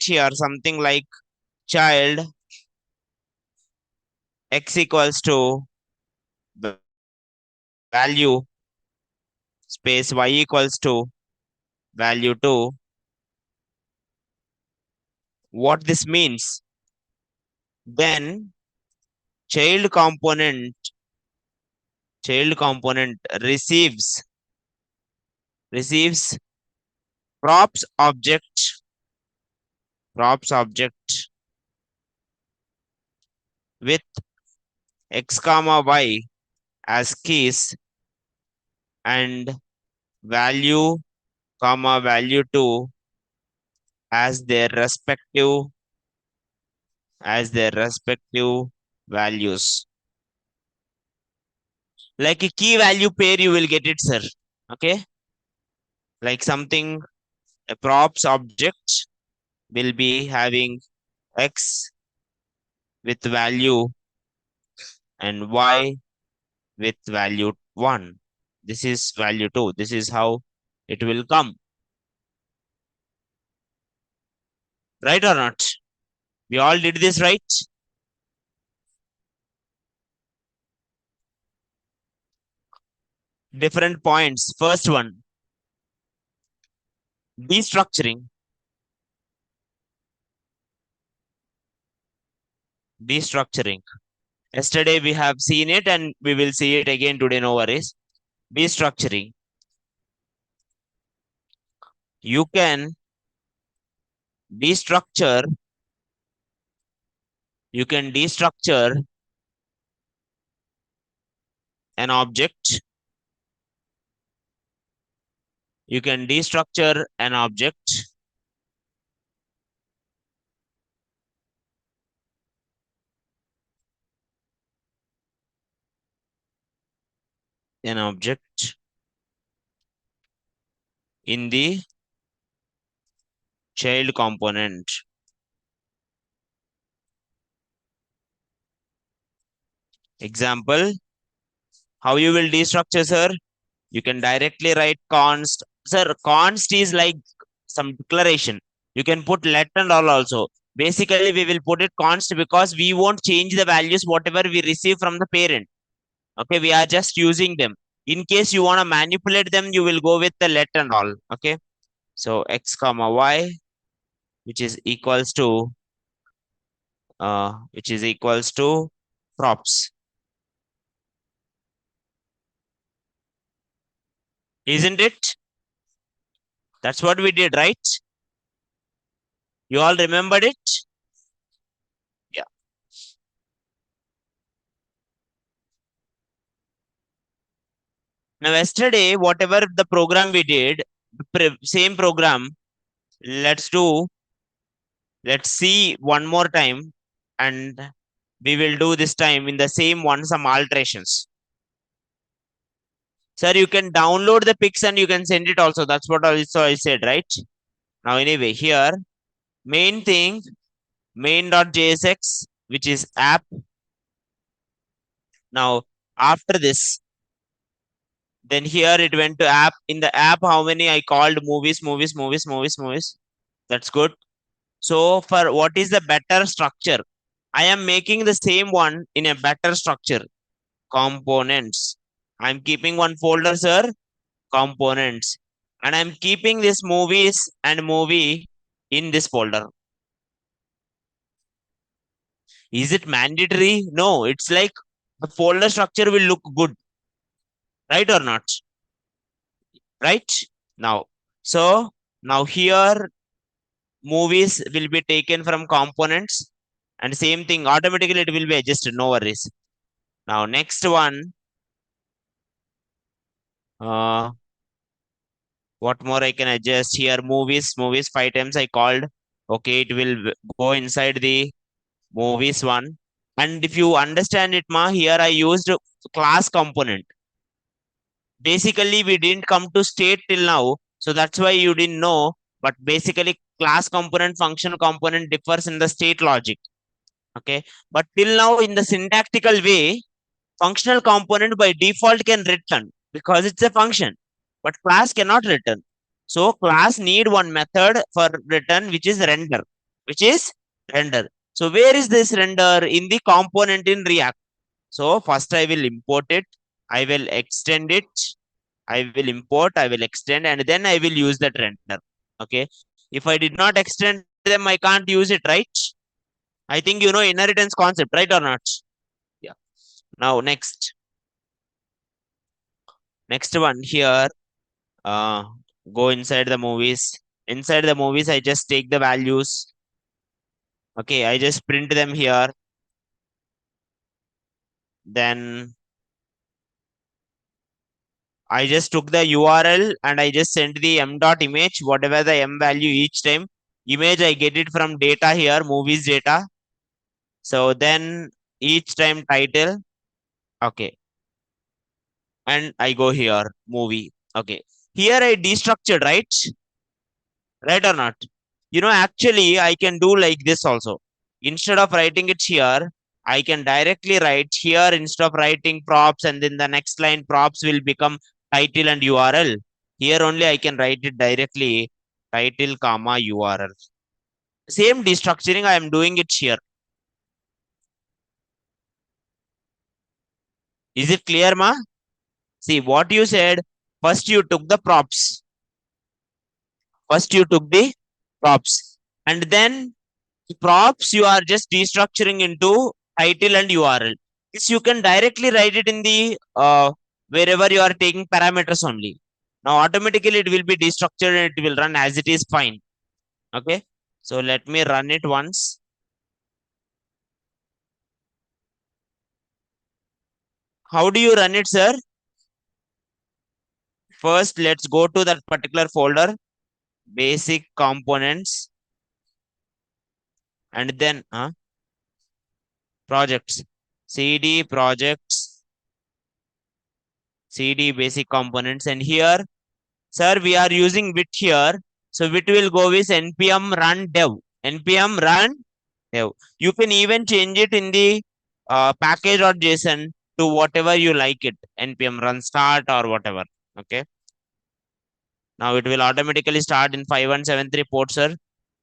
here something like child x equals to the value space y equals to value 2. What this means, then child component receives props object with x comma y as keys and value comma value 2 as their respective values. Like a key value pair you will get it, sir. Okay, like something, a props object will be having x with value and y with value 1. This is value 2. This is how it will come. Right or not? We all did this, right? Different points. First one, destructuring. Destructuring. Yesterday we have seen it and we will see it again today, no worries. Destructuring. You can destructure, you can destructure an object. You can destructure an object an object in the child component. Example, how you will destructure, sir? You can directly write const. Sir, const is like some declaration. You can put let and all also. Basically, we will put it const because we won't change the values whatever we receive from the parent. Okay, we are just using them. In case you want to manipulate them, you will go with the let and all. Okay, so x comma y, which is equals to props, isn't it? That's what we did, right? You all remembered it? Yeah. Now, yesterday, whatever the program we did, same program, let's do, let's see one more time, and we will do this time in the same one, some alterations. Sir, you can download the pics and you can send it also. That's what also I said, right? Now, anyway, here, main thing, main.jsx, which is app. Now, after this, then here it went to app. In the app, how many I called movies. That's good. So for what is the better structure? I am making the same one in a better structure. Components. I'm keeping one folder, sir. Components. And I'm keeping this movies and movie in this folder. Is it mandatory? No, it's like the folder structure will look good. Right or not? Right? Now, so now here movies will be taken from components and same thing automatically it will be adjusted, no worries. Now next one, uh what more I can adjust here? Movies 5 times I called. Okay, it will go inside the movies one. And if you understand it, ma, here I used class component. Basically we didn't come to state till now, so that's why you didn't know. But basically class component, function component differs in the state logic. Okay, but till now in the syntactical way, functional component by default can return because it's a function, but class cannot return. So class need one method for return, which is render. which is render. So where is this render? In the component in React. So first I will import it, I will extend it, I will import, I will extend, and then I will use that render. Okay. If I did not extend them, I can't use it, right? I think you know inheritance concept, right or not? Yeah. Now next one here. Uh, Go inside the movies. Inside the movies, I just take the values. Okay, I just print them here. Then I just took the URL and I just sent the m dot image, whatever the m value each time. Image I get it from data here, movies data. So then each time title. Okay, and I go here movie. Okay, here I destructured, right or not? You know, actually, I can do like this also. Instead of writing it here, I can directly write here instead of writing props, and then the next line props will become title and URL. Here only I can write it directly title, comma, URL. Same destructuring, I am doing it here. Is it clear, ma? See what you said. First, you took the props. First, you took the props, and then props you are just destructuring into title and URL. This you can directly write it in the wherever you are taking parameters only. Now automatically it will be destructured and it will run as it is fine. Okay. So let me run it once. How do you run it, sir? First, let's go to that particular folder, basic components, and then projects, cd projects, cd basic components, and here, sir, we are using Vit here. So Vit will go with npm run dev. npm run dev. You can even change it in the package.json to whatever you like it. npm run start or whatever. Okay. Now it will automatically start in 5173 port, sir.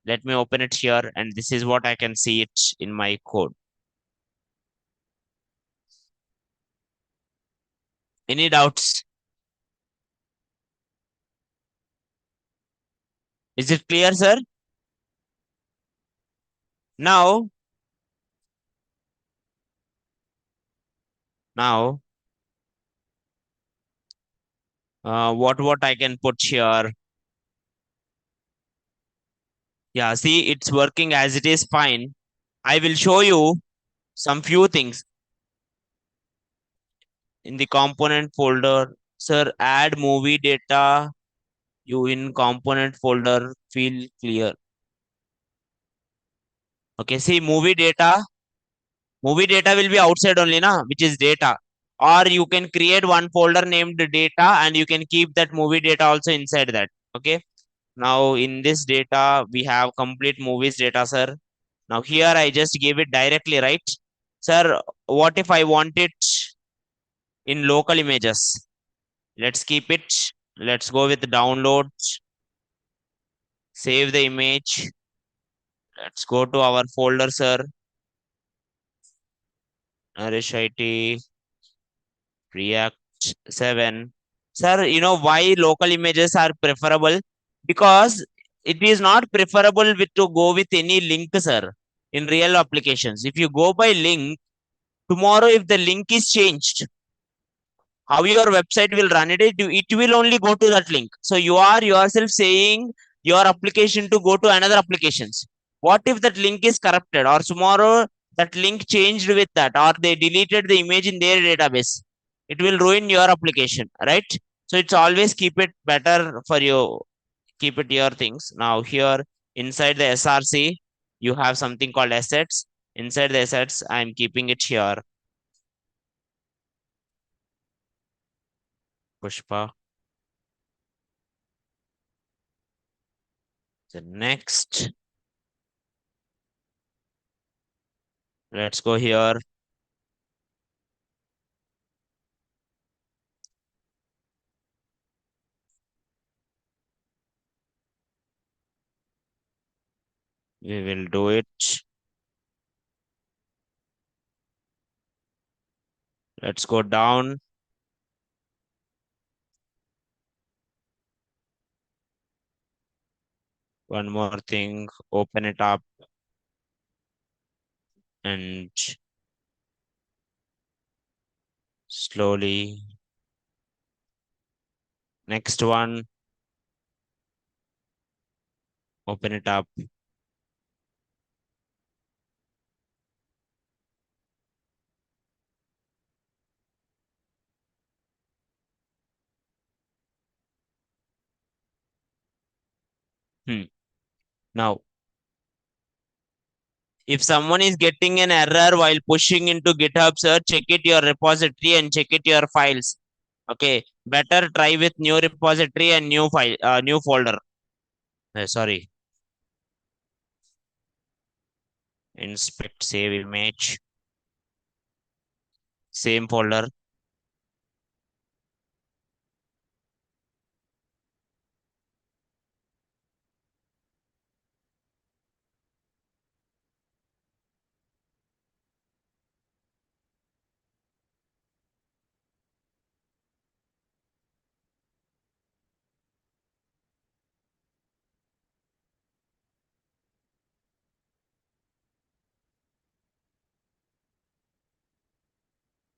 Let me open it here, and this is what I can see it in my code. Any doubts? Is it clear, sir? Now, now, what I can put here? Yeah, see, it's working as it is fine. I will show you some few things in the component folder. Sir, add movie data. You in component folder feel clear. Okay, see movie data. Movie data will be outside only, na, which is data. Or you can create one folder named data and you can keep that movie data also inside that. Okay. Now in this data, we have complete movies data, sir. Now here I just give it directly, right? Sir, what if I want it in local images? Let's keep it. Let's go with download, save the image. Let's go to our folder, sir. Nourish IT, React 7. Sir, you know why local images are preferable? Because it is not preferable with to go with any link, sir, in real applications. If you go by link, tomorrow if the link is changed, how your website will run it, it will only go to that link. So you are yourself saying your application to go to another applications. What if that link is corrupted or tomorrow that link changed with that or they deleted the image in their database? It will ruin your application, right? So it's always keep it better for you, keep it your things. Now here inside the src you have something called assets. Inside the assets I'm keeping it here. Pushpa. The next, let's go here. We will do it. Let's go down. One more thing. Open it up and slowly. Next one. Open it up. Hmm. Now, if someone is getting an error while pushing into GitHub, sir, check it your repository and check it your files. Okay. Better try with new repository and new file, new folder. Sorry. Inspect, save image. Same folder.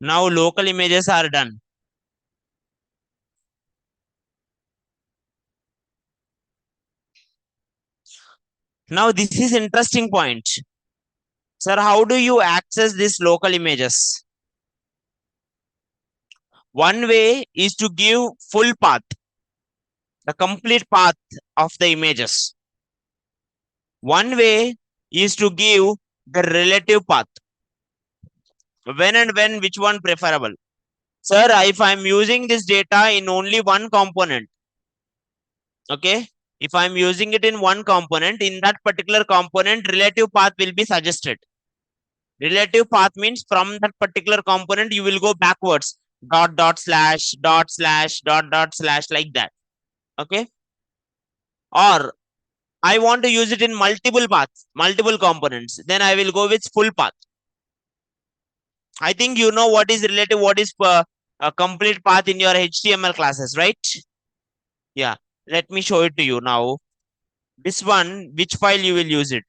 Now local images are done. Now this is interesting point. Sir, how do you access these local images? One way is to give full path, the complete path of the images. One way is to give the relative path. When and when, which one preferable? Sir, if I'm using this data in only one component, okay? If I'm using it in one component, in that particular component, relative path will be suggested. Relative path means from that particular component, you will go backwards. Dot, dot, slash, dot, slash, dot, slash, like that. Okay. Or I want to use it in multiple paths, multiple components. Then I will go with full path. I think you know what is relative, what is a complete path in your HTML classes, right? Yeah. Let me show it to you now. This one, which file you will use it?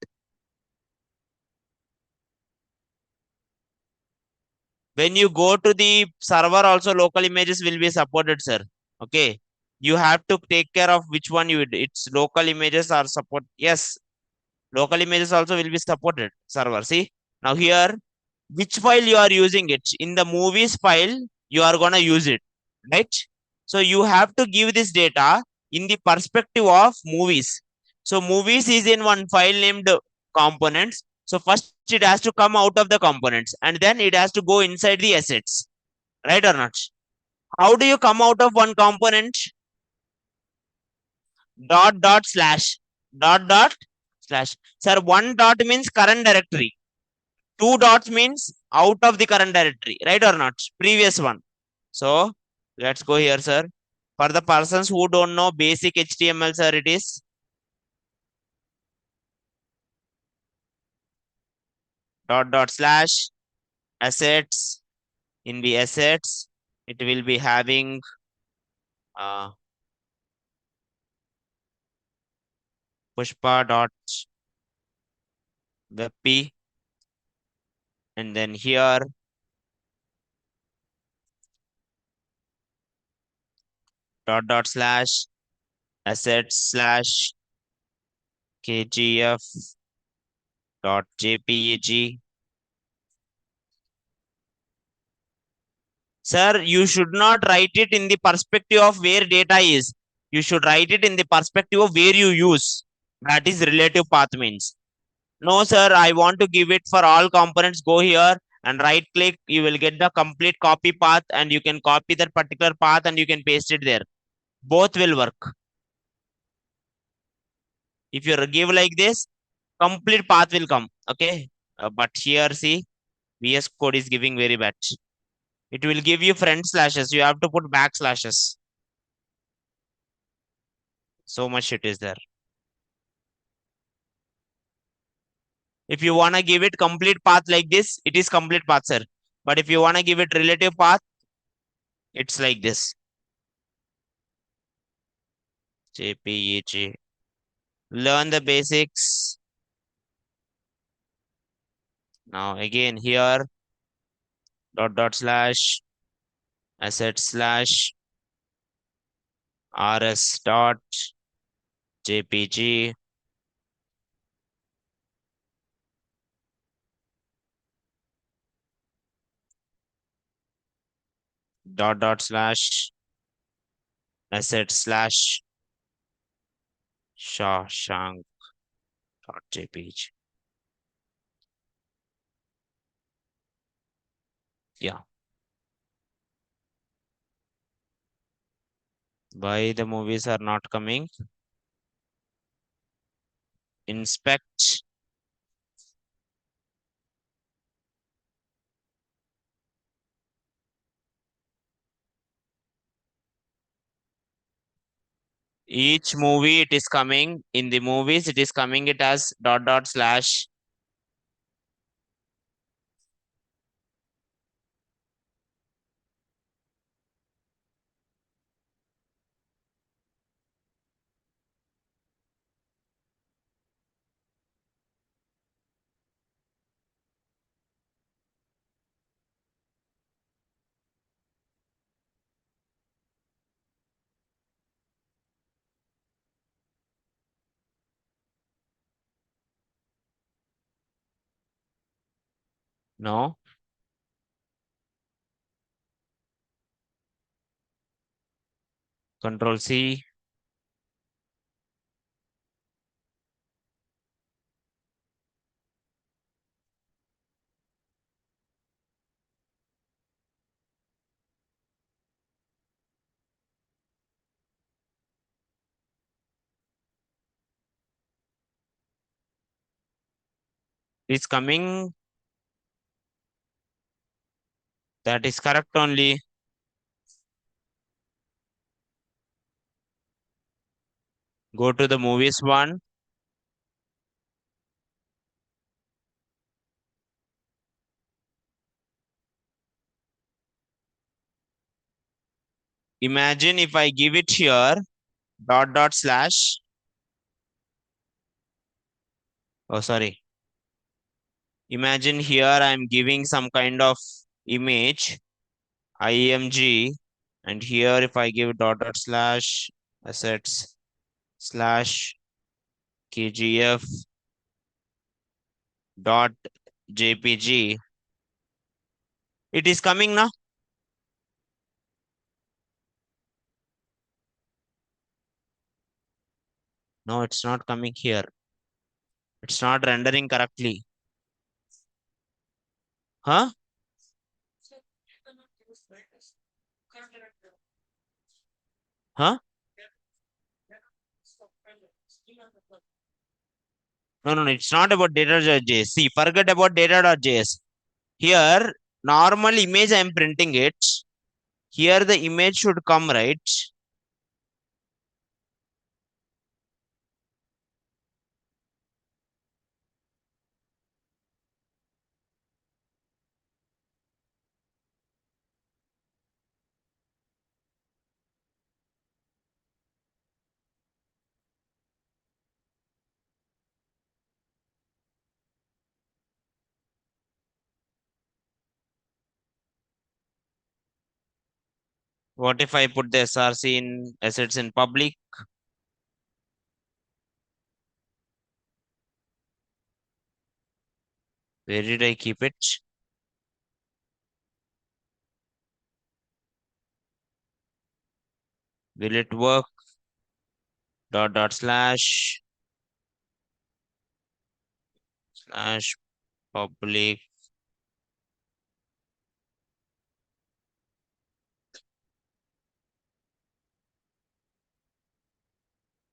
When you go to the server, also local images will be supported, sir. Okay. You have to take care of which one you it's local images are support. Yes, local images also will be supported server. See now here, which file you are using it in the movies file, you are gonna use it, right? So you have to give this data in the perspective of movies. So movies is in one file named components. So first it has to come out of the components and then it has to go inside the assets, right or not? How do you come out of one component? Dot slash dot slash. Sir, one dot means current directory. Two dots means out of the current directory, right or not? Previous one. So let's go here, sir. For the persons who don't know basic HTML, sir, it is dot slash assets. In the assets, it will be having uh, pushpa dot webp, and then here dot slash assets slash kgf dot jpeg. Sir, you should not write it in the perspective of where data is. You should write it in the perspective of where you use. That is relative path means. No, sir, I want to give it for all components. Go here and right click. You will get the complete copy path and you can copy that particular path and you can paste it there. Both will work. If you give like this, complete path will come. Okay. But here, see, VS Code is giving very bad. It will give you front slashes. You have to put backslashes. So much shit is there. If you want to give it complete path like this, it is complete path, sir. But if you want to give it relative path, it's like this. JPEG. Learn the basics. Now again here, dot dot slash asset slash rs dot jpg dot dot slash asset slash shawshank dot jpg. Yeah. Why the movies are not coming? Inspect. Each movie it is coming in the movies, it is coming it as dot dot slash. No. Control C. Is coming. That is correct only. Go to the movies one. Imagine if I give it here dot dot slash. Oh, sorry. Imagine here I am giving some kind of image img, and here if I give dot dot slash assets slash kgf dot jpg, it is coming now. No, it's not coming here. It's not rendering correctly. Huh? Huh? No, no, no. It's not about data.js. See, forget about data.js. Here, normal image I'm printing it. Here the image should come, right? What if I put the src in assets in public? Where did I keep it? Will it work? Dot dot slash slash public.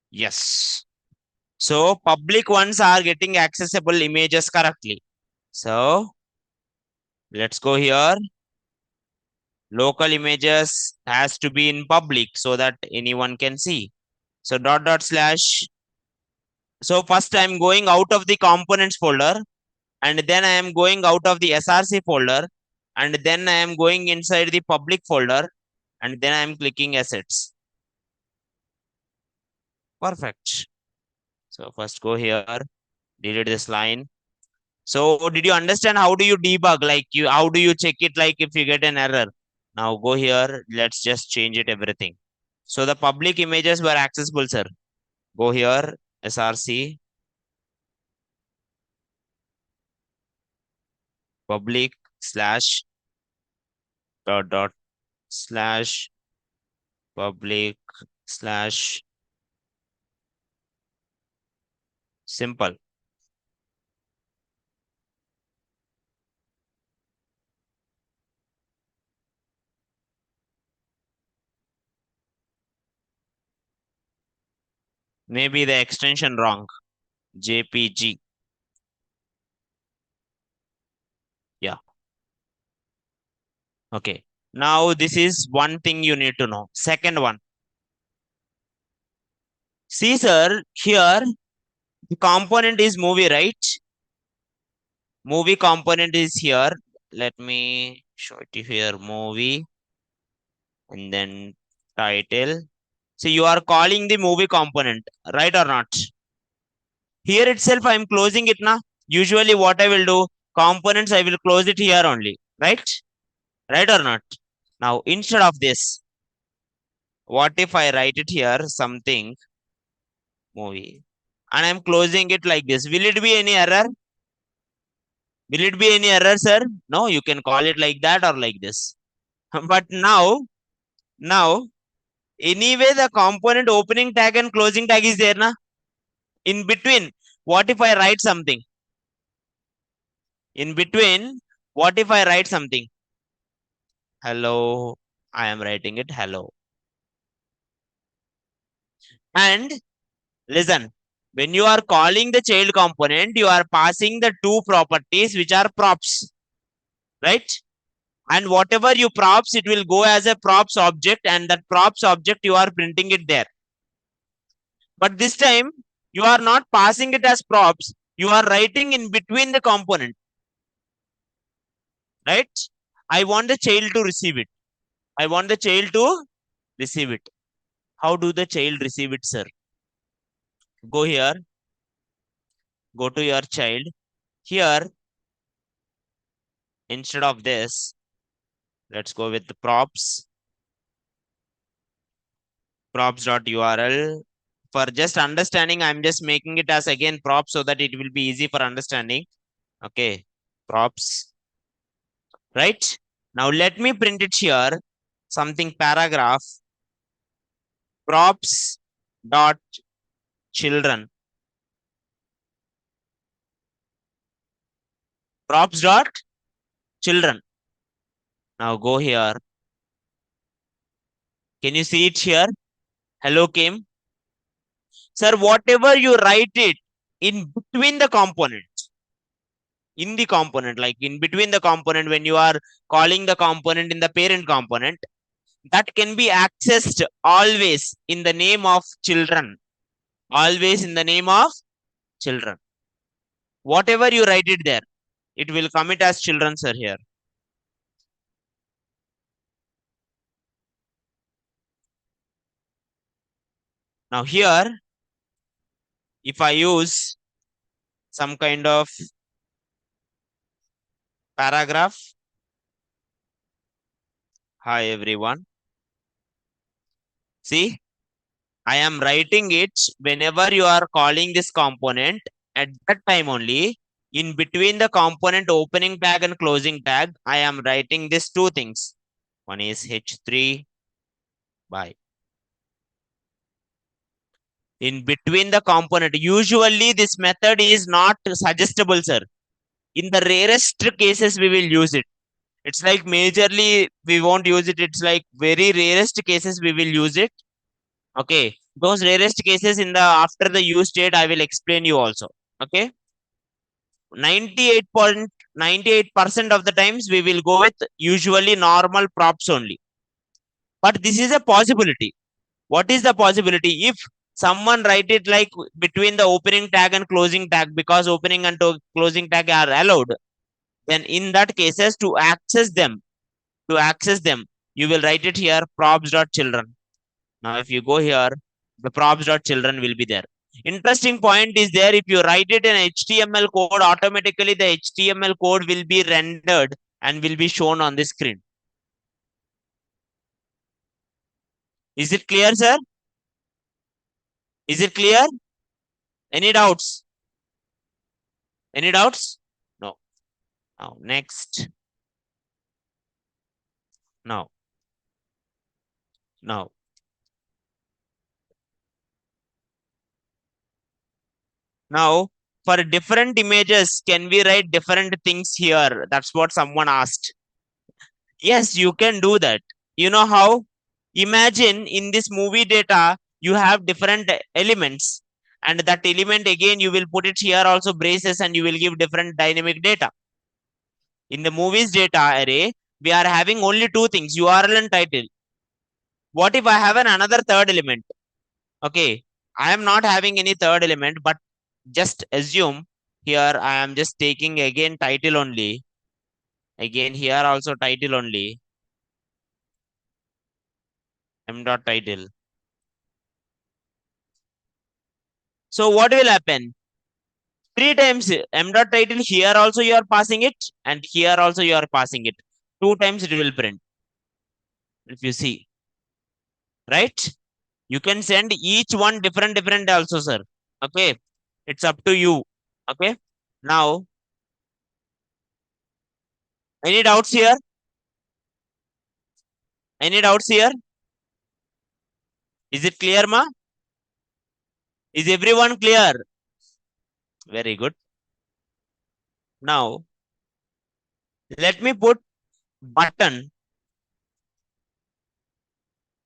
Yes. So public ones are getting accessible images correctly. So let's go here. Local images has to be in public so that anyone can see. So dot dot slash. So first I'm going out of the components folder. and then I am going out of the src folder, and then I am going inside the public folder, and then I am clicking assets. Perfect. So first go here, delete this line. So did you understand how do you debug? Like you, how do you check it? Like if you get an error. Now go here. Let's just change it everything. So the public images were accessible, sir. Go here, src, public slash dot slash public slash simple. Maybe the extension wrong. JPG. Yeah. Okay. Now this is one thing you need to know. Second one. See, sir, here the component is movie, right? Movie component is here. Let me show it to you here. Movie and then title. So you are calling the movie component, right or not? Here itself, I am closing it now. Usually, what I will do, components, I will close it here only, right? Right or not? Now, instead of this, what if I write it here something movie, and I'm closing it like this? Will it be any error? Will it be any error, sir? No, you can call it like that or like this. But now, anyway, the component opening tag and closing tag is there, na? In between, what if I write something? In between, what if I write something? Hello, I am writing it hello. And listen, when you are calling the child component, you are passing the two properties which are props, right? And whatever you props, it will go as a props object, and that props object you are printing it there. But this time, you are not passing it as props, you are writing in between the component, right? I want the child to receive it. I want the child to receive it. How do the child receive it, sir? Go here, go to your child. Here, instead of this, let's go with the props.url. For just understanding, I'm just making it as again props so that it will be easy for understanding. Okay, props, right? Now let me print it here, something paragraph, props dot children, props dot children. Now go here. Can you see it here? Hello came. Sir, whatever you write it in between the component, in the component, like in between the component, when you are calling the component in the parent component, that can be accessed always in the name of children. Always in the name of children. Whatever you write it there, it will commit as children, sir, here. Now here, if I use some kind of paragraph, hi everyone. See, I am writing it whenever you are calling this component at that time only. In between the component opening tag and closing tag, I am writing these two things. One is h3 by. In between the component, usually this method is not suggestible, sir. In the rarest cases, we will use it. It's like majorly we won't use it. It's like very rarest cases we will use it. Okay. Those rarest cases in the after the use state, I will explain you also. Okay. 98.98% of the times we will go with usually normal props only. But this is a possibility. What is the possibility? If Someone write it like between the opening tag and closing tag, because opening and closing tag are allowed. Then in that cases, to access them, you will write it here props.children. Now if you go here, the props.children will be there. Interesting point is there, if you write it in HTML code, automatically the HTML code will be rendered and will be shown on the screen. Is it clear, sir? Is it clear? Any doubts? Any doubts? No. Now, next. Now, now, now, for different images, can we write different things here? That's what someone asked. Yes, you can do that. You know how? Imagine in this movie data, you have different elements, and that element again, you will put it here also braces, and you will give different dynamic data. In the movies data array, we are having only two things, URL and title. What if I have another third element? Okay, I am not having any third element, but just assume here I am just taking again title only. Again here also title only. M dot title. So what will happen? Three times M dot title, here also you are passing it, and here also you are passing it. Two times it will print. If you see, right? You can send each one different also, sir. Okay. It's up to you. Okay. Now, any doubts here? Any doubts here? Is it clear, ma? Is everyone clear? Very good. Now, let me put button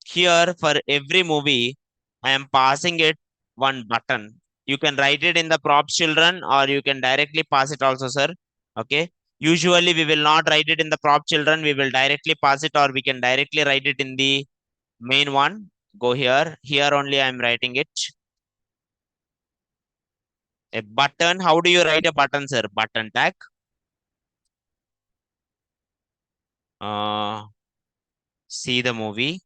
here for every movie. I am passing it one button. You can write it in the props children, or you can directly pass it also, sir. Okay. Usually we will not write it in the prop children. We will directly pass it, or we can directly write it in the main one. Go here. Here only I am writing it. A button. How do you write a button, sir? Button tag. Uh, see the movie.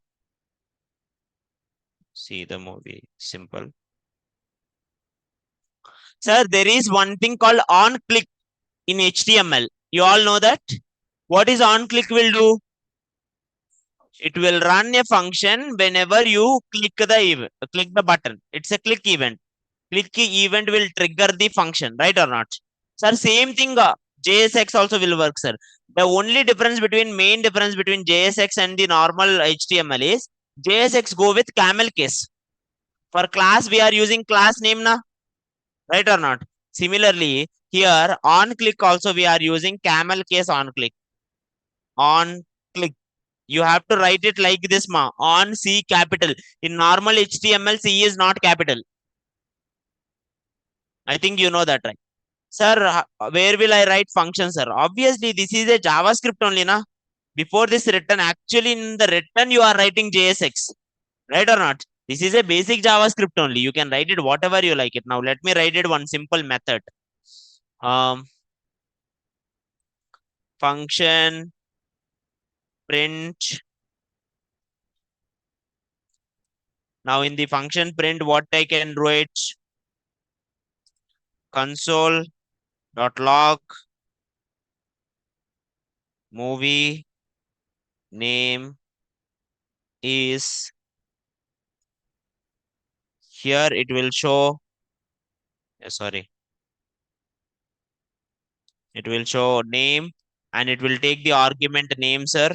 See the movie. Simple. Sir, there is one thing called on click in HTML. You all know that? What is on click will do? It will run a function whenever you click the button. It's a click event. Click event will trigger the function, right or not? Sir, same thing. JSX also will work, sir. The only main difference between JSX and the normal HTML is JSX go with camel case. For class, we are using class name, na? Right or not? Similarly, here on click also we are using camel case on click. On click. You have to write it like this, ma. On C capital. In normal HTML, C is not capital. I think you know that, right? Sir, where will I write function, sir? Obviously, this is a JavaScript only, na? Before this written, actually in the written, you are writing JSX. Right or not? This is a basic JavaScript only. You can write it whatever you like it. Now, let me write it one simple method. Um, function print. Now, in the function print, what I can write? Console.log movie name is here. It will show. Sorry, it will show name, and it will take the argument name, sir.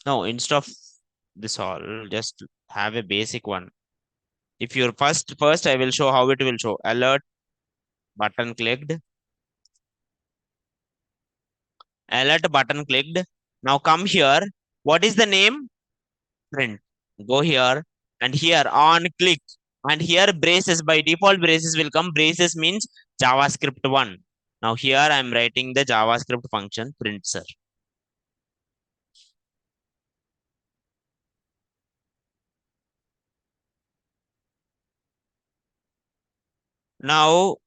No, instead of this all, just have a basic one. If you're first, I will show how it will show. Alert button clicked. Alert button clicked. Now come here. What is the name? Print. Go here, and here on click, and here braces, by default braces will come. Braces means JavaScript 1. Now here I am writing the JavaScript function print, sir. Now,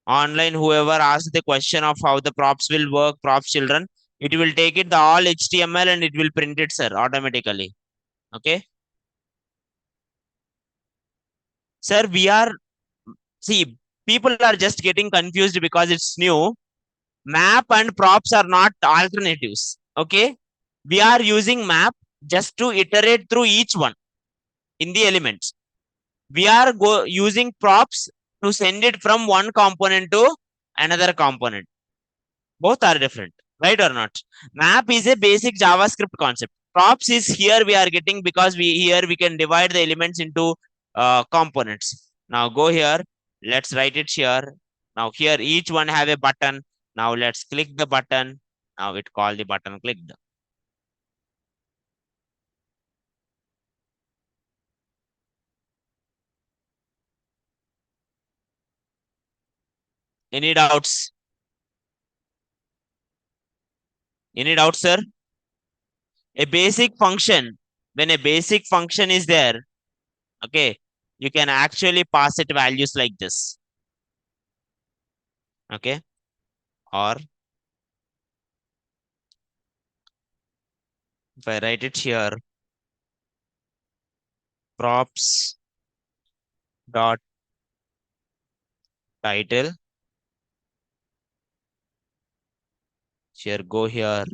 online, whoever asks the question of how the props will work, props children, it will take it the all HTML and it will print it, sir, automatically. Okay. Sir, see, people are just getting confused because it's new. Map and props are not alternatives. Okay. We are using map just to iterate through each one in the elements. We are using props to send it from one component to another component. Both are different, right or not? Map is a basic JavaScript concept. Props is here we are getting because we can divide the elements into components. Now go here. Let's write it here. Now here each one have a button. Now let's click the button. Now it call the button clicked. Any doubts? Any doubts, sir? A basic function. When a basic function is there, okay, you can actually pass it values like this. Okay, or if I write it here, props dot title, here go here,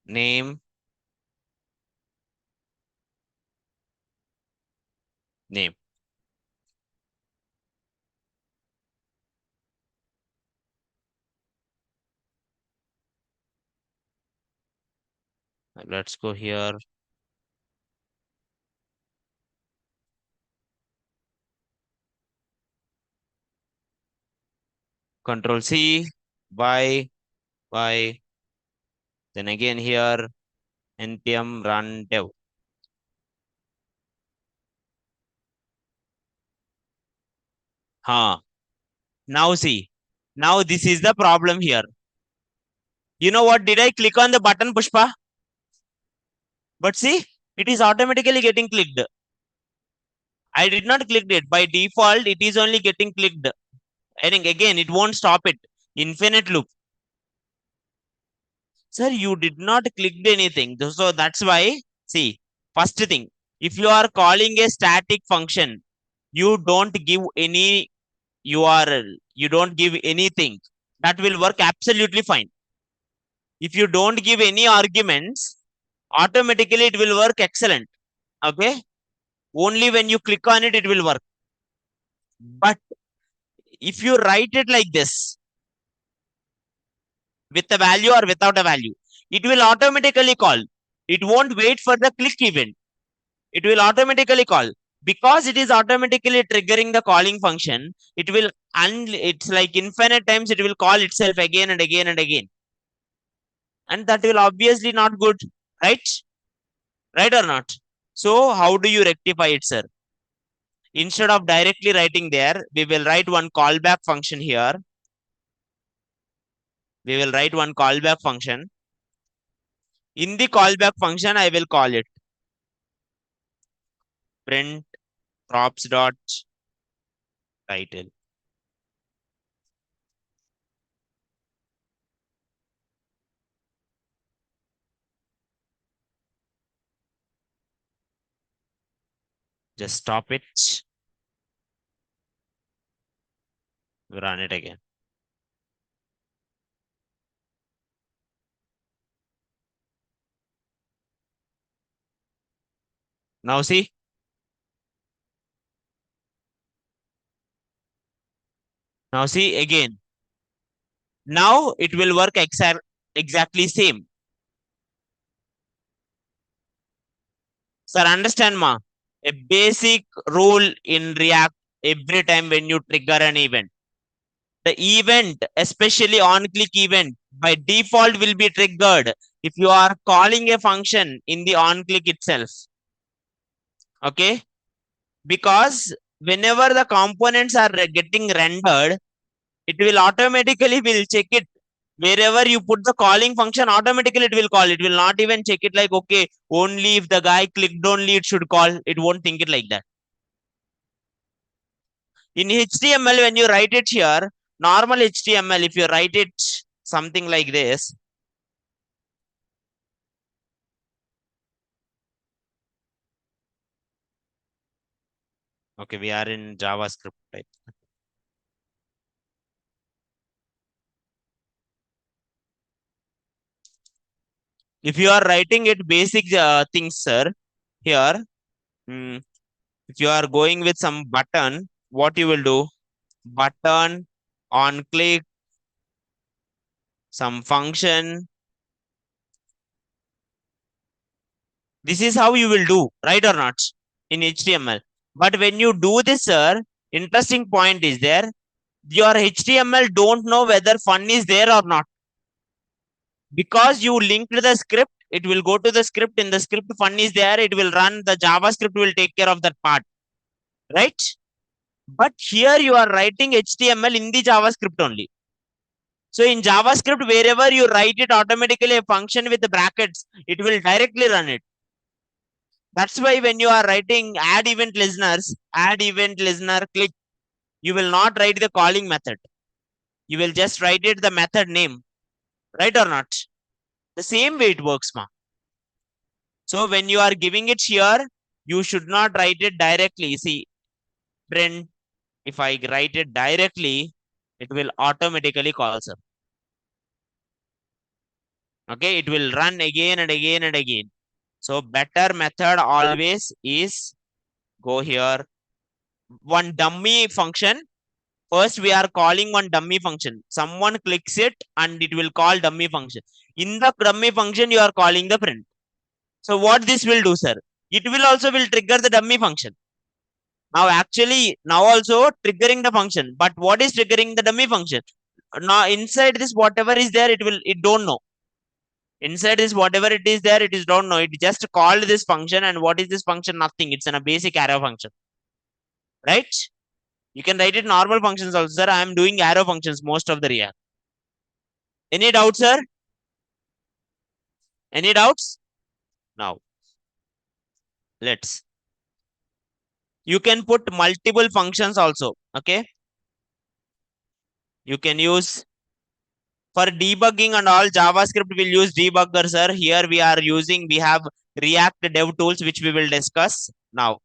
name, name. Let's go here. Control C, Y, then again here, npm run dev. Huh. Now see, now this is the problem here. You know what? Did I click on the button, Pushpa? But see, it is automatically getting clicked. I did not click it. By default, it is only getting clicked. I think again, it won't stop it. Infinite loop. Sir, you did not click anything. So that's why, see, first thing, if you are calling a static function, you don't give any URL, you don't give anything. That will work absolutely fine. If you don't give any arguments, automatically it will work excellent. Okay. Only when you click on it, it will work. But if you write it like this, with a value or without a value, it will automatically call. It won't wait for the click event. It will automatically call. Because it is automatically triggering the calling function, it will, and it's like infinite times it will call itself again and again and again. And that will obviously not good, right? Right or not? So how do you rectify it, sir? Instead of directly writing there, we will write one callback function here. We will write one callback function. In the callback function, I will call it print props dot title. Just stop it. Run it again. Now see. Now see again. Now it will work exactly same. Sir, understand ma? A basic rule in React every time when you trigger an event. The event, especially on click event, by default will be triggered if you are calling a function in the on click itself. Okay? Because whenever the components are getting rendered, it will automatically will check it. Wherever you put the calling function, automatically it will call. It will not even check it like, okay, only if the guy clicked only it should call. It won't think it like that. In HTML, when you write it here, normal HTML, if you write it something like this, okay, we are in JavaScript type. If you are writing it basic things, sir, here, mm, if you are going with some button, what you will do? Button on click, some function. This is how you will do, right or not? In HTML. But when you do this, sir, interesting point is there. Your HTML don't know whether fun is there or not. Because you linked the script, it will go to the script. In the script, fun is there, it will run. The JavaScript will take care of that part, right? But here you are writing HTML in the JavaScript only. So in JavaScript, wherever you write it automatically a function with the brackets, it will directly run it. That's why when you are writing add event listener click, you will not write the calling method. You will just write it the method name, right or not? The same way it works, ma. So when you are giving it here, you should not write it directly. See, print, if I write it directly, it will automatically call up. Okay, it will run again and again and again. So better method always is go here. One dummy function. First, we are calling one dummy function. Someone clicks it and it will call dummy function. In the dummy function, you are calling the print. So what this will do, sir? It will also will trigger the dummy function. Now actually, now also triggering the function. But what is triggering the dummy function? Now inside this, whatever is there, it don't know. Inside this, whatever it is there, it is don't know. It just called this function, and what is this function? Nothing. It's in a basic arrow function, right? You can write it normal functions also, sir. I am doing arrow functions most of the React. Any doubts, sir? Any doubts? Now, let's. You can put multiple functions also. Okay. You can use for debugging and all. JavaScript will use debugger, sir. Here we have React dev tools, which we will discuss now.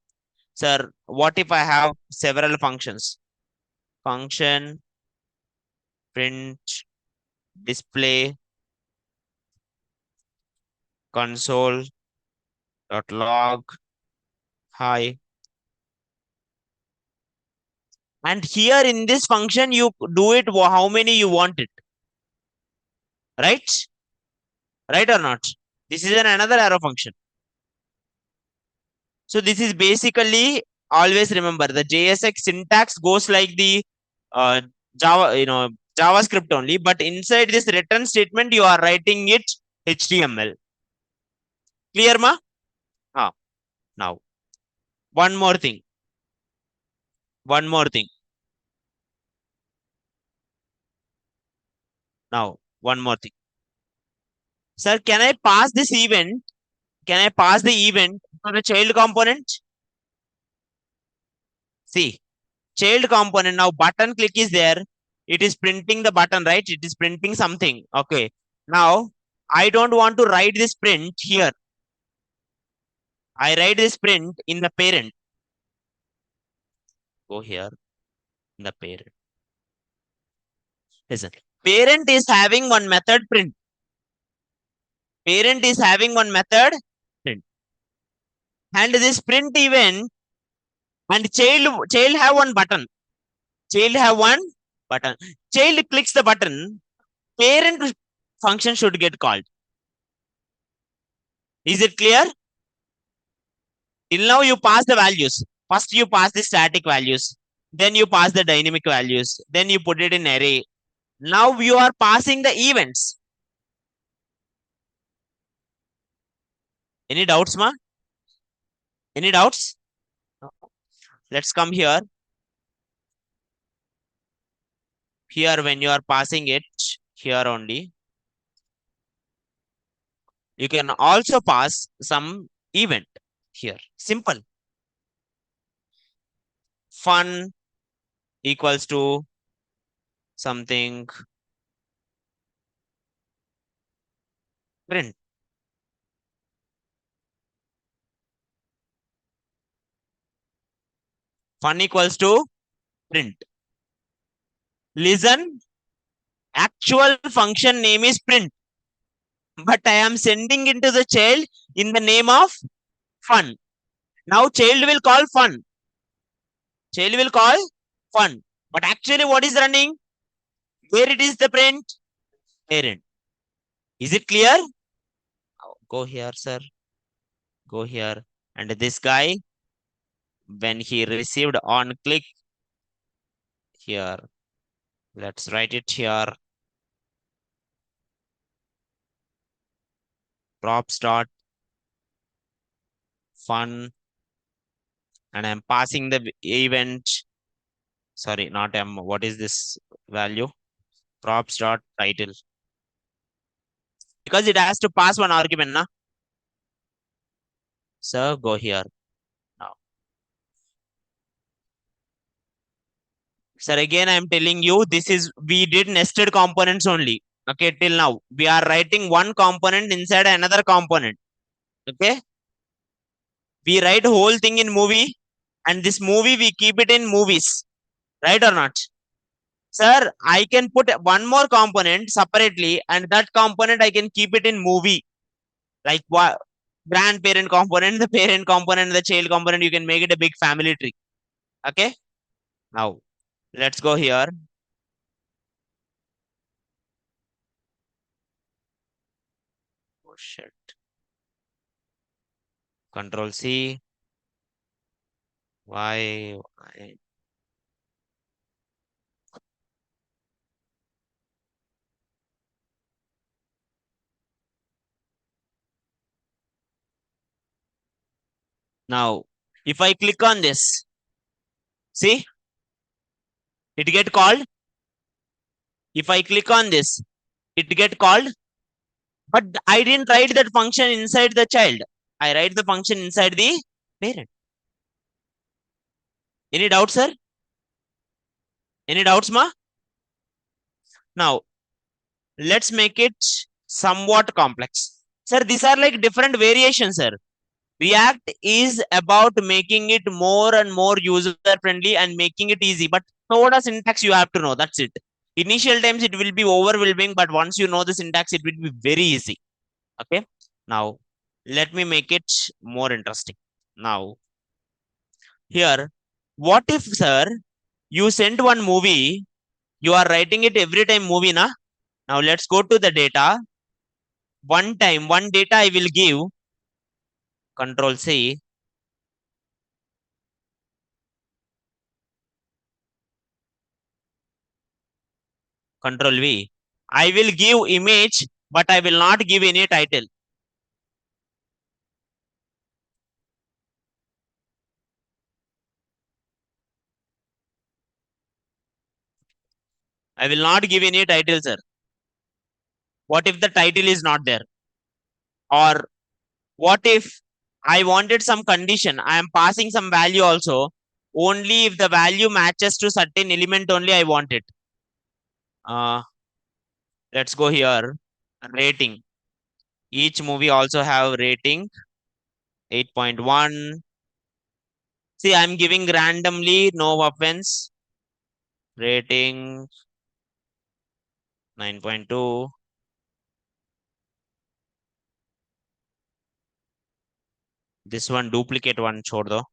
Sir, what if I have several functions? Function, print, display, console, dot log, hi. And here in this function, you do it how many you want it, right? Right or not? This is another arrow function. So this is basically, always remember the JSX syntax goes like the uh, Java, JavaScript only, but inside this return statement, you are writing it HTML. Clear, ma? Ah, now one more thing. One more thing. Now one more thing. Sir, can I pass this event? Can I pass the event to the child component? See, child component, now button click is there. It is printing the button, right? It is printing something. Okay. Now I don't want to write this print here. I write this print in the parent. Go here in the parent. Listen. Parent is having one method print. Parent is having one method print. And this print event and child have one button. Child have one button. Child clicks the button. Parent function should get called. Is it clear? Till now you pass the values. First you pass the static values. Then you pass the dynamic values. Then you put it in array. Now you are passing the events. Any doubts, ma? Any doubts? Let's come here. Here when you are passing it, here only. You can also pass some event here. Simple. Fun. equals to something print. Fun equals to print. Listen, actual function name is print, but I am sending into the child in the name of fun. Now child will call fun. Child will call fun. But actually what is running? Where it is the print? Parent. Is it clear? Go here, sir. Go here. And this guy, when he received on click here, let's write it here. Props dot fun, and I'm passing the event. Sorry, not what is this value? Props dot title, because it has to pass one argument, na. So go here now. Sir, again I'm telling you, this is we did nested components only. Okay, till now we are writing one component inside another component. Okay, we write whole thing in movie, and this movie we keep it in movies, right or not? Sir, I can put one more component separately, and that component I can keep it in movie, like what grandparent component, the parent component, the child component. You can make it a big family tree. Okay, now let's go here. Oh shit. Control C. Why? Now if I click on this, see, it get called. If I click on this, it get called, but I didn't write that function inside the child. I write the function inside the parent. Any doubts, sir? Any doubts, ma? Now let's make it somewhat complex. Sir, these are like different variations, sir. React is about making it more and more user friendly and making it easy. But Soda syntax you have to know. That's it. Initial times it will be overwhelming, but once you know the syntax, it will be very easy. Okay. Now let me make it more interesting. Now here, what if, sir, you sent one movie, you are writing it every time movie, na? Now let's go to the data. One time, one data I will give. Control C. Control V. I will give image, but I will not give any title. I will not give any title, sir. What if the title is not there? Or what if I wanted some condition? I am passing some value also. Only if the value matches to certain element only I want it. Let's go here. Rating. Each movie also have rating 8.1. See, I'm giving randomly, no offense. Rating 9.2. This one duplicate one chhod do.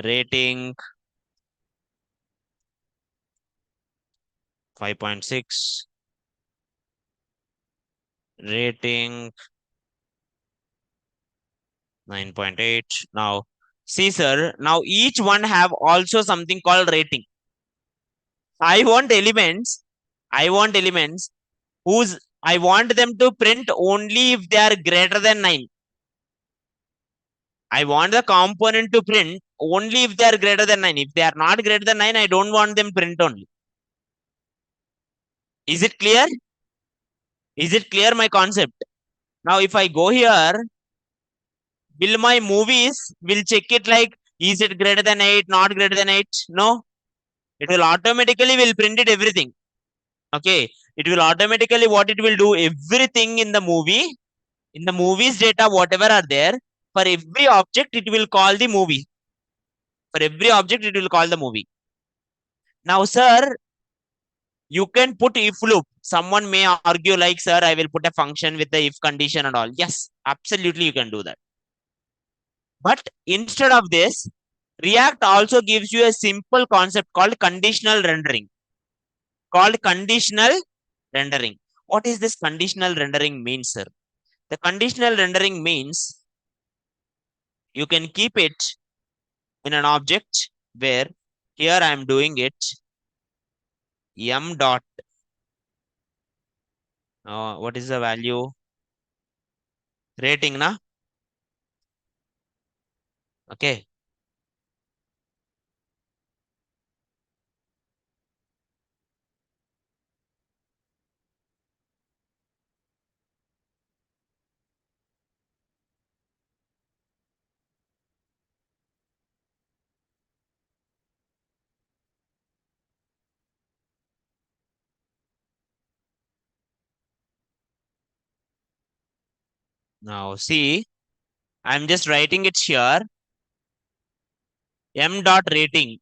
Rating 5.6. Rating 9.8. Now, see, sir, now each one have also something called rating. I want elements. I want elements whose I want them to print only if they are greater than 9. I want the component to print only if they are greater than 9. If they are not greater than 9, I don't want them print only. Is it clear? Is it clear my concept? Now, if I go here, will my movies will check it like Is it greater than 8, not greater than 8? No. It will automatically will print it everything. Okay. It will automatically what it will do everything in the movie's data, whatever are there, for every object, it will call the movie. For every object, it will call the movie. Now, sir, you can put if loop. Someone may argue like, sir, I will put a function with the if condition and all. Yes, absolutely, you can do that. But instead of this, React also gives you a simple concept called conditional rendering. Called conditional rendering. What is this conditional rendering means, sir? The conditional rendering means you can keep it in an object where here I am doing it m dot what is the value rating na. Okay, now see, I'm just writing it here m dot rating.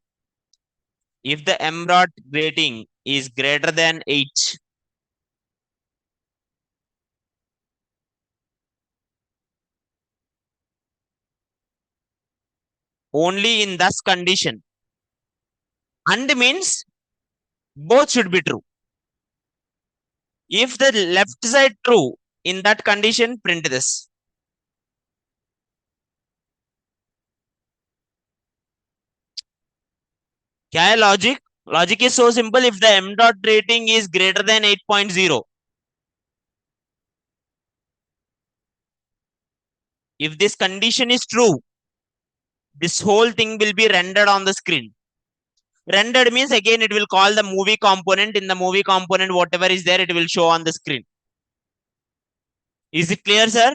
If the m dot rating is greater than 8, only in this condition, and means both should be true. If the left side true, in that condition, print this. क्या है logic? Logic is so simple. If the m dot rating is greater than 8.0, if this condition is true, this whole thing will be rendered on the screen. Rendered means again it will call the movie component. In the movie component, whatever is there, it will show on the screen. Is it clear, sir?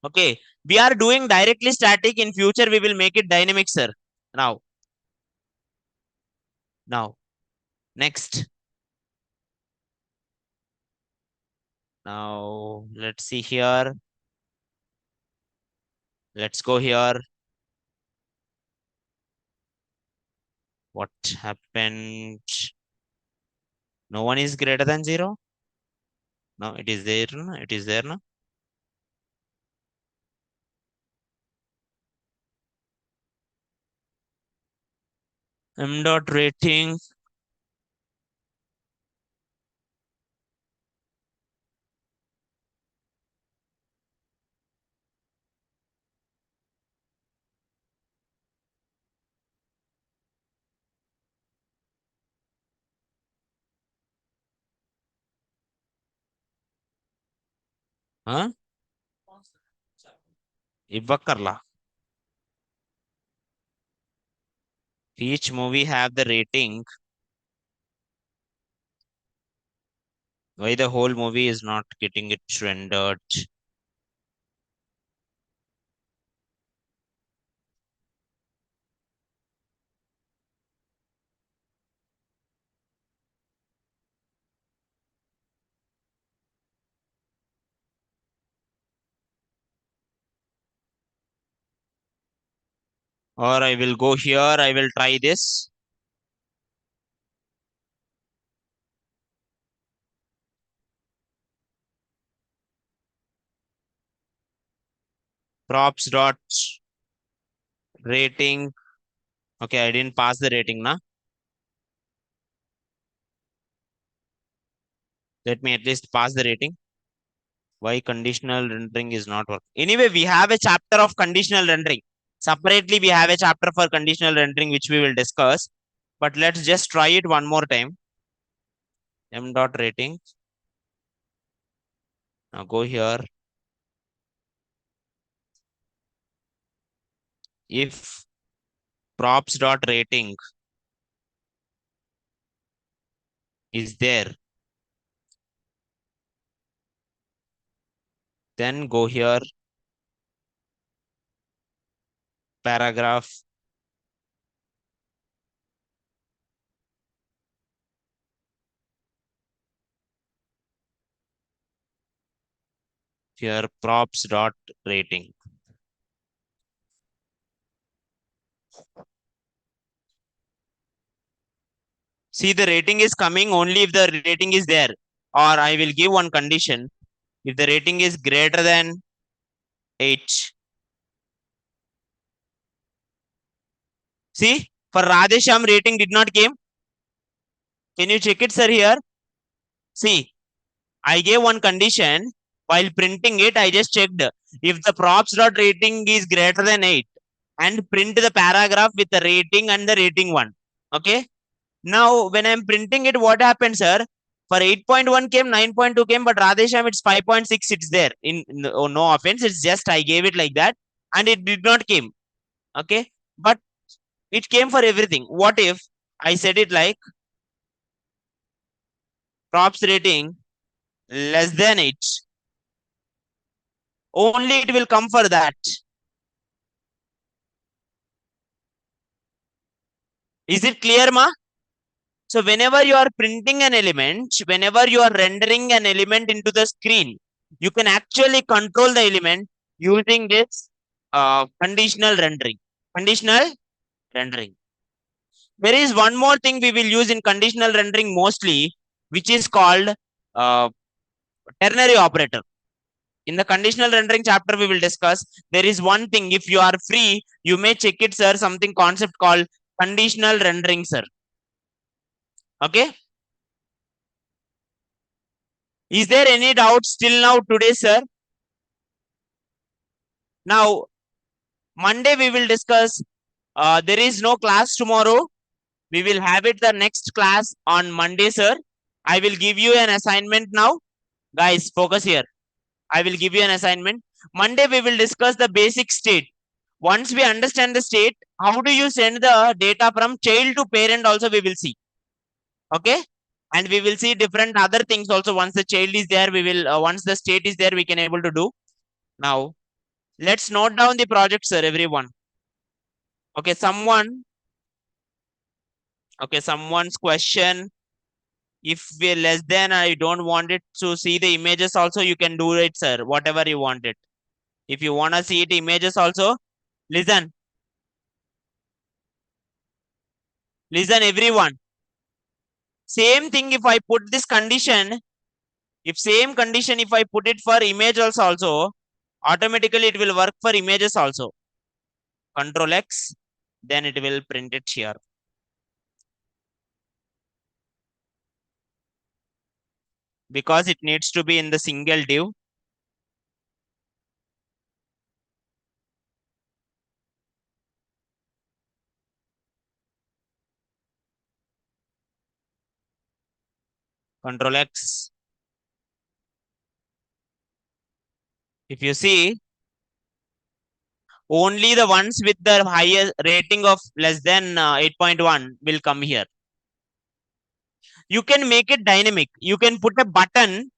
Okay. We are doing directly static. In future, we will make it dynamic, sir. Now, now, next. Now, let's see here. Let's go here. What happened? No one is greater than 0. No, it is there. No? It is there. No? M dot rating. Huh? ఇవ్వక్కర్లా. Each movie have the rating. Why the whole movie is not getting it rendered? Or I will go here. I will try this. Props dot rating. Okay, I didn't pass the rating, na. Let me at least pass the rating. Why conditional rendering is not working? Anyway, we have a chapter of conditional rendering. Separately, we have a chapter for conditional rendering, which we will discuss. But let's just try it one more time. M dot rating. Now go here. If props dot rating is there, then go here. paragraph. Here props dot rating. See, the rating is coming only if the rating is there. Or I will give one condition. If the rating is greater than 8. See, for Radhesham rating did not came. Can you check it, sir, here? See, I gave one condition. While printing it, I just checked if the props dot rating is greater than 8 and print the paragraph with the rating and the rating one. Okay. Now, when I'm printing it, what happens, sir? For 8.1 came, 9.2 came, but Radhesham, it's 5.6. It's there. Oh, no offense. It's just I gave it like that and it did not came. Okay. But it came for everything. What if I said it like props rating less than 8? Only it will come for that. Is it clear, ma? So whenever you are printing an element, whenever you are rendering an element into the screen, you can actually control the element using this conditional rendering. Conditional rendering. There is one more thing we will use in conditional rendering mostly, which is called uh, ternary operator. In the conditional rendering chapter, we will discuss. There is one thing. If you are free, you may check it, sir. Something concept called conditional rendering, sir. Okay. Is there any doubt still now today, sir? Now, Monday we will discuss. There is no class tomorrow. We will have it the next class on Monday, sir. I will give you an assignment now. Guys, focus here. I will give you an assignment. Monday we will discuss the basic state. Once we understand the state, how do you send the data from child to parent also we will see. Okay. And we will see different other things also. Once the child is there, we will, once the state is there, we can able to do. Now, let's note down the project, sir, everyone. Okay, someone's question. If we less than, I don't want it to see the images also, you can do it, sir, whatever you want it. If you want to see it images also, listen, listen, everyone. Same thing, if I put this condition, if same condition, if I put it for image also, automatically it will work for images also. Control X, then it will print it here. Because it needs to be in the single div. Control X. If you see, only the ones with the highest rating of less than 8.1 will come here. You can make it dynamic. You can put a button.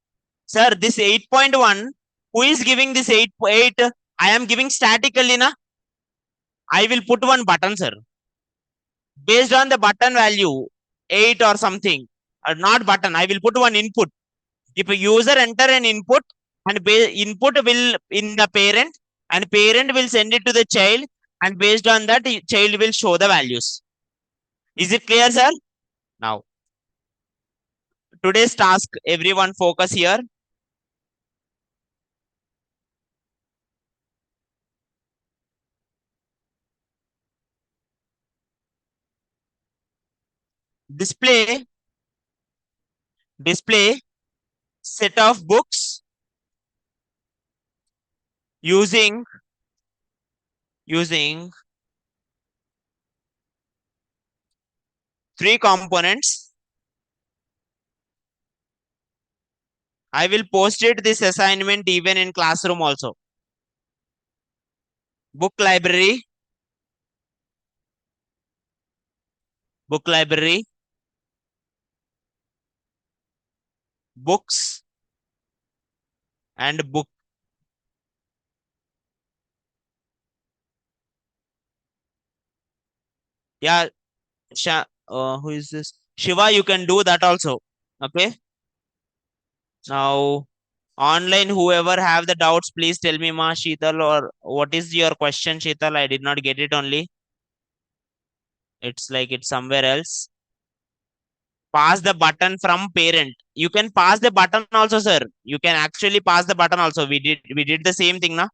Sir, this 8.1, who is giving this 8.8? I am giving statically, na? I will put one button, sir. Based on the button value, 8 or something, or not button, I will put one input. If a user enter an input, and input will in the parent, and parent will send it to the child, and based on that, child will show the values. Is it clear, sir? Now, today's task, everyone focus here. Display set of books using three components. I will post it this assignment even in classroom also. Book library, books, and book. Yeah, who is this? Shiva, you can do that also. Okay. Now, online, whoever have the doubts, please tell me, Ma Sheetal, or what is your question, Sheetal? I did not get it only. It's like it's somewhere else. Pass the button from parent. You can pass the button also, sir. You can actually pass the button also. We did the same thing, na?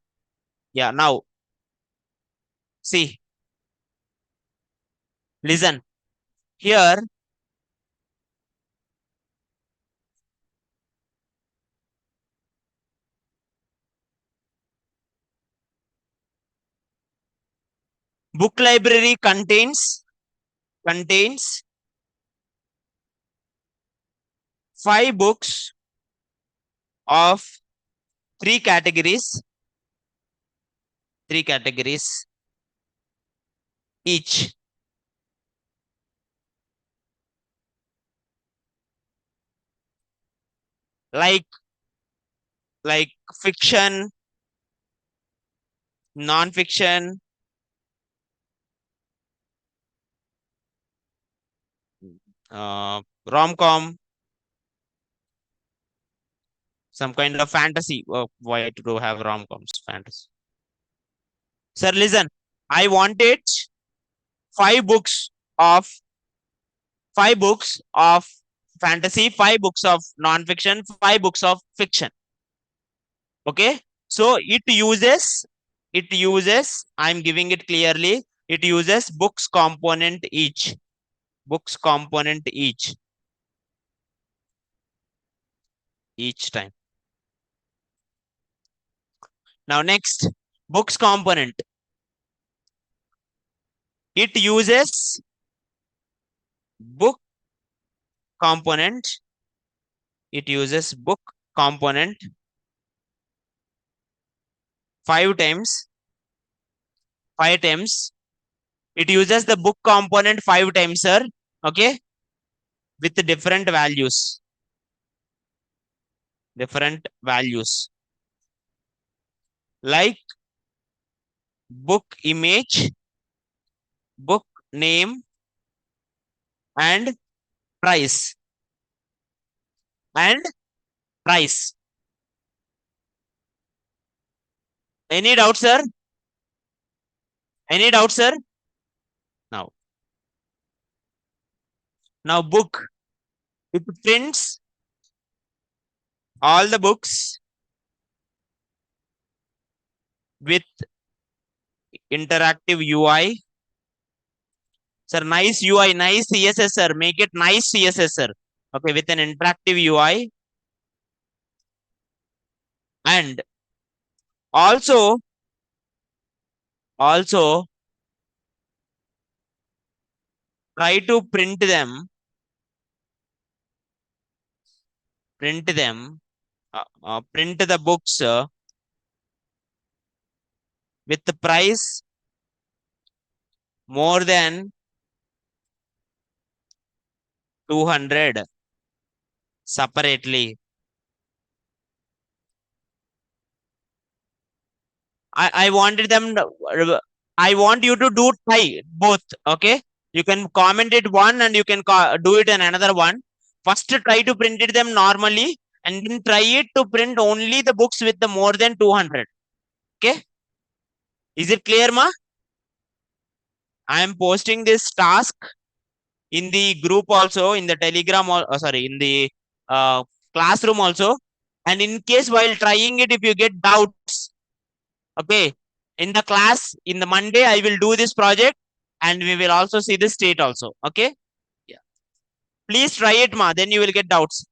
Yeah. Now, see, listen. Here, book library contains five books of three categories, three categories each. Like like fiction, non-fiction, rom-com, some kind of fantasy. Why to have rom-coms fantasy? Sir, listen. I wanted five books of five books of fantasy, five books of non-fiction, five books of fiction. Okay. So it uses, I'm giving it clearly, it uses books component each. Books component each time. Now next, books component. It uses book component. It uses book component five times. Five times. It uses the book component five times, sir. Okay, with different values. Different values. Like book image, book name, and price. And price. Any doubt, sir? Any doubt, sir? Now, now book. It prints all the books with interactive UI. Sir, nice UI, nice CSS, sir. Make it nice CSS, sir. Okay, with an interactive UI. And also try to print the books with the price more than 200 separately. I wanted them, I want you to do try both. Okay. You can comment it one and you can do it in another one. First, try to print it them normally and then try it to print only the books with the more than 200. Okay. Is it clear, ma? I am posting this task in the group also, in the telegram, sorry, in the uh, classroom also. And in case while trying it, if you get doubts, okay, in the class, in the Monday, I will do this project and we will also see the state also. Okay. Yeah. Please try it, ma. Then you will get doubts.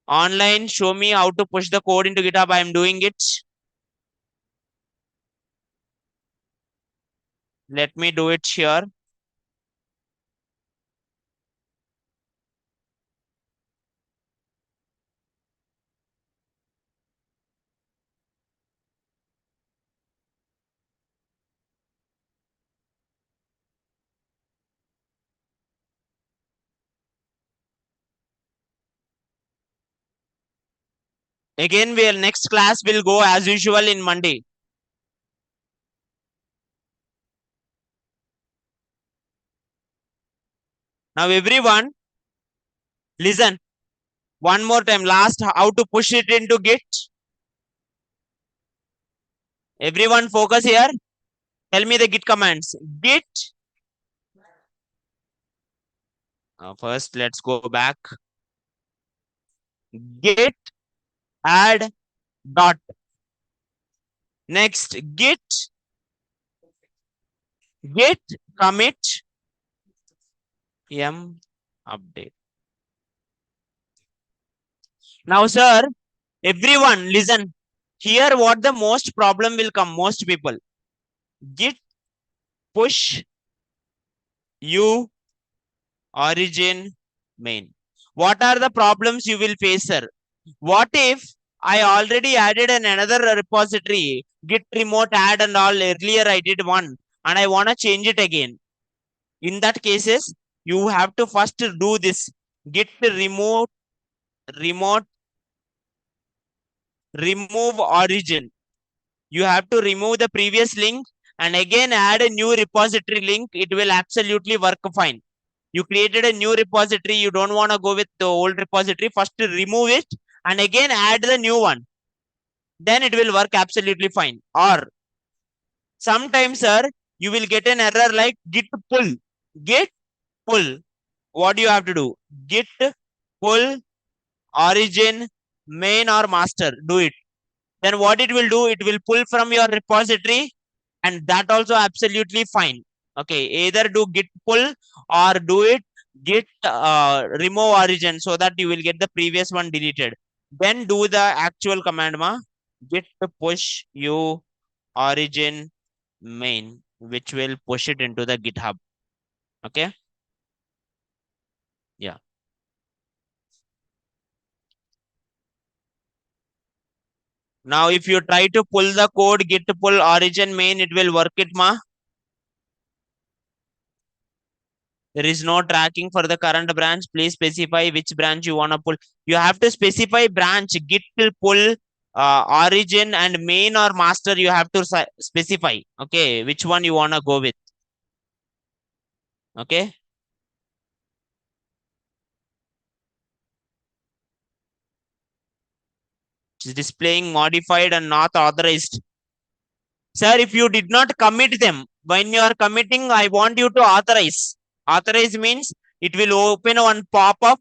Online, show me how to push the code into GitHub. I am doing it. Let me do it here. Again, next class will go as usual in Monday. Now everyone listen one more time. Last, how to push it into Git. Everyone focus here. Tell me the Git commands. Git. First, let's go back. Git add dot. Next, git commit m update. Now, sir, everyone listen. Here, what the most problem will come, most people. Git push you origin main. What are the problems you will face, sir? What if I already added another repository, git remote add and all, earlier I did one and I want to change it again? In that cases, you have to first do this git remote remove origin. You have to remove the previous link and again add a new repository link. It will absolutely work fine. You created a new repository, you don't want to go with the old repository, first remove it and again add the new one, then it will work absolutely fine. Or sometimes, sir, you will get an error like git pull. What do you have to do? Git pull origin main or master, do it. Then what it will do, it will pull from your repository, and that also absolutely fine. Okay, either do git pull or do it git remove origin, so that you will get the previous one deleted. Then do the actual command ma git push you origin main, which will push it into the GitHub. Okay, yeah. Now if you try to pull the code git pull origin main, it will work it ma. There is no tracking for the current branch. Please specify which branch you want to pull. You have to specify branch git pull origin and main or master. You have to specify. Okay, which one you want to go with. Okay. It's displaying modified and not authorized. Sir, if you did not commit them, when you are committing, I want you to authorize. Authorize means it will open one pop up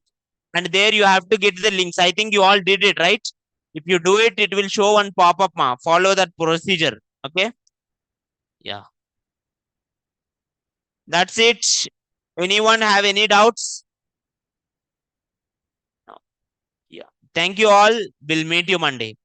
and there you have to get the links. I think you all did it, right? If you do it, it will show one pop up. Ma. Follow that procedure. Okay. Yeah. That's it. Anyone have any doubts? No. Yeah. Thank you all. We'll meet you Monday.